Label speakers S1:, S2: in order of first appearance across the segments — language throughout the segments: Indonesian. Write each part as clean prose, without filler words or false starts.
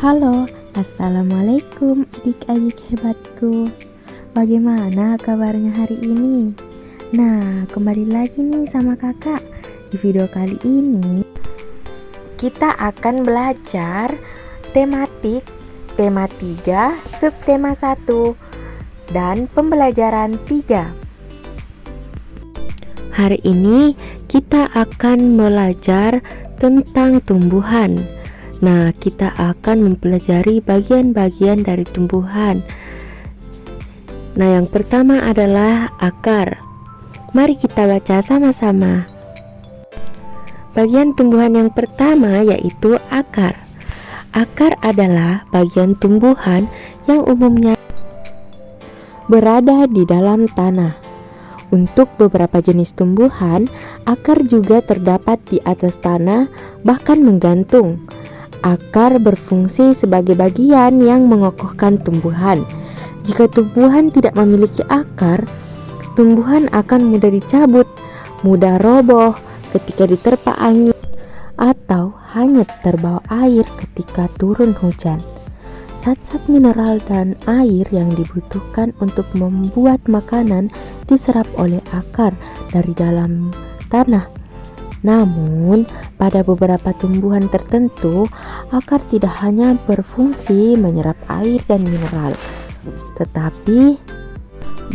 S1: Halo, Assalamualaikum adik-adik hebatku. Bagaimana kabarnya hari ini? Nah, kembali lagi nih sama kakak. Di video kali ini kita akan belajar tematik, tema 3, subtema 1, dan pembelajaran 3. Hari ini kita akan belajar tentang tumbuhan. Nah, kita akan mempelajari bagian-bagian dari tumbuhan. Nah, yang pertama adalah akar. Mari kita baca sama-sama. Bagian tumbuhan yang pertama yaitu akar. Akar adalah bagian tumbuhan yang umumnya berada di dalam tanah. Untuk beberapa jenis tumbuhan, akar juga terdapat di atas tanah, bahkan menggantung. Akar berfungsi sebagai bagian yang mengokohkan tumbuhan. Jika tumbuhan tidak memiliki akar, tumbuhan akan mudah dicabut, mudah roboh ketika diterpa angin, atau hanyut terbawa air ketika turun hujan. Zat-zat mineral dan air yang dibutuhkan untuk membuat makanan diserap oleh akar dari dalam tanah. Namun, pada beberapa tumbuhan tertentu, akar tidak hanya berfungsi menyerap air dan mineral, tetapi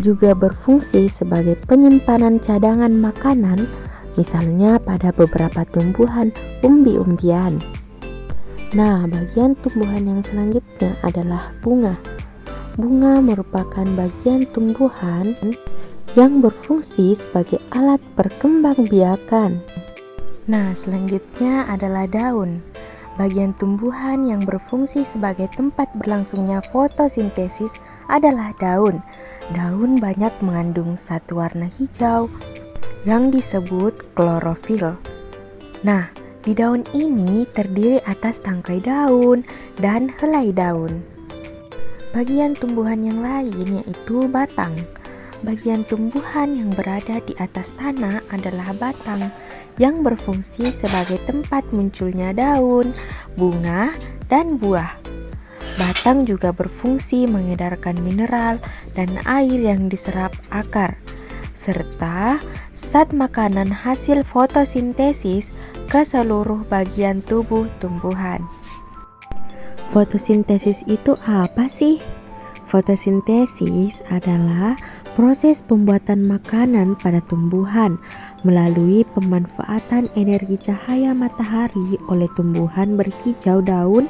S1: juga berfungsi sebagai penyimpanan cadangan makanan, misalnya pada beberapa tumbuhan umbi-umbian. Nah, bagian tumbuhan yang selanjutnya adalah bunga. Bunga merupakan bagian tumbuhan yang berfungsi sebagai alat perkembangbiakan. Nah, selanjutnya adalah daun. Bagian tumbuhan yang berfungsi sebagai tempat berlangsungnya fotosintesis adalah daun. Daun banyak mengandung zat warna hijau yang disebut klorofil. Nah, di daun ini terdiri atas tangkai daun dan helai daun. Bagian tumbuhan yang lain yaitu batang. Bagian tumbuhan yang berada di atas tanah adalah batang, yang berfungsi sebagai tempat munculnya daun, bunga, dan buah. Batang juga berfungsi mengedarkan mineral dan air yang diserap akar, serta zat makanan hasil fotosintesis ke seluruh bagian tubuh tumbuhan. Fotosintesis itu apa sih? Fotosintesis adalah proses pembuatan makanan pada tumbuhan melalui pemanfaatan energi cahaya matahari oleh tumbuhan berhijau daun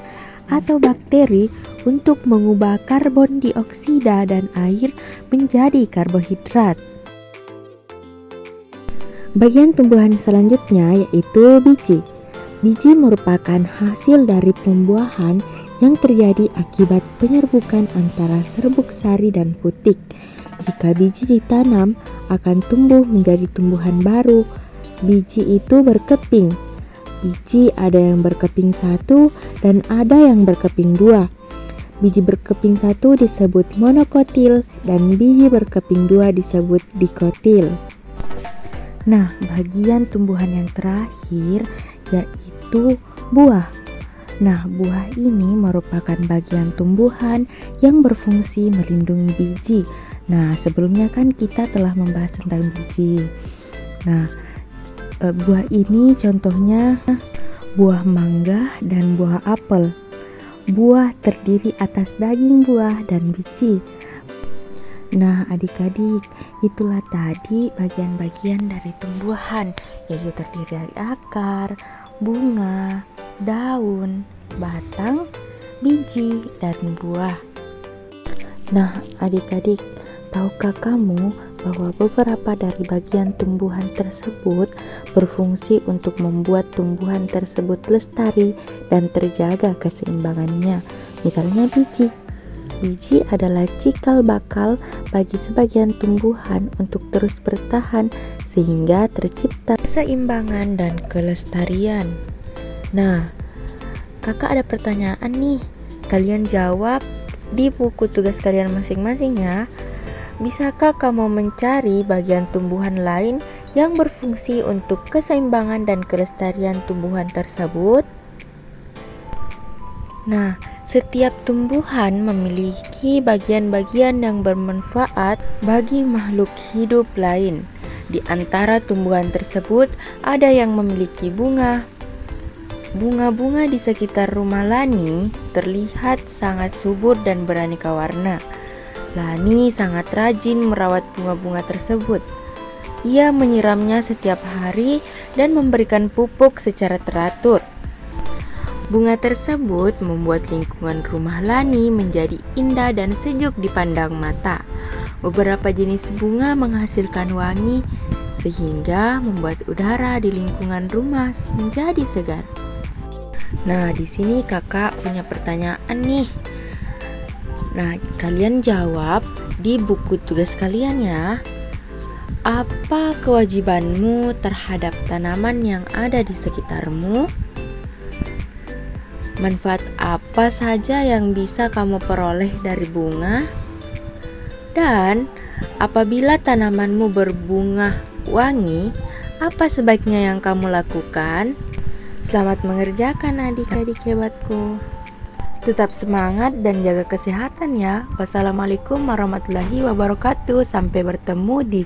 S1: atau bakteri untuk mengubah karbon dioksida dan air menjadi karbohidrat. Bagian tumbuhan selanjutnya yaitu biji. Biji merupakan hasil dari pembuahan yang terjadi akibat penyerbukan antara serbuk sari dan putik. Jika biji ditanam, akan tumbuh menjadi tumbuhan baru. Biji itu berkeping. Biji ada yang berkeping 1 dan ada yang berkeping 2. Biji berkeping 1 disebut monokotil dan biji berkeping 2 disebut dikotil. Nah, bagian tumbuhan yang terakhir yaitu buah. Nah, buah ini merupakan bagian tumbuhan yang berfungsi melindungi biji. Nah, sebelumnya kan kita telah membahas tentang biji. Nah, buah ini contohnya buah mangga dan buah apel. Buah terdiri atas daging buah dan biji. Nah, adik-adik, itulah tadi bagian-bagian dari tumbuhan, yaitu terdiri dari akar, bunga, daun, batang, biji, dan buah. Nah, adik-adik, tahukah kamu bahwa beberapa dari bagian tumbuhan tersebut berfungsi untuk membuat tumbuhan tersebut lestari dan terjaga keseimbangannya? Misalnya biji. Biji adalah cikal bakal bagi sebagian tumbuhan untuk terus bertahan sehingga tercipta keseimbangan dan kelestarian. Nah, kakak ada pertanyaan nih. Kalian jawab di buku tugas kalian masing-masing ya. Bisakah kamu mencari bagian tumbuhan lain yang berfungsi untuk keseimbangan dan kelestarian tumbuhan tersebut? Nah, Setiap tumbuhan memiliki bagian-bagian yang bermanfaat bagi makhluk hidup lain. Di antara tumbuhan tersebut ada yang memiliki bunga. Bunga-bunga di sekitar rumah Lani terlihat sangat subur dan beraneka warna. Lani sangat rajin merawat bunga-bunga tersebut. Ia menyiramnya setiap hari dan memberikan pupuk secara teratur. Bunga tersebut membuat lingkungan rumah Lani menjadi indah dan sejuk dipandang mata. Beberapa jenis bunga menghasilkan wangi sehingga membuat udara di lingkungan rumah menjadi segar. Nah, di sini kakak punya pertanyaan nih. Nah, kalian jawab di buku tugas kalian ya. Apa kewajibanmu terhadap tanaman yang ada di sekitarmu? Manfaat apa saja yang bisa kamu peroleh dari bunga? Dan apabila tanamanmu berbunga wangi, apa sebaiknya yang kamu lakukan? Selamat mengerjakan adik-adik hebatku. Tetap semangat dan jaga kesehatan ya. Wassalamualaikum warahmatullahi wabarakatuh. Sampai bertemu di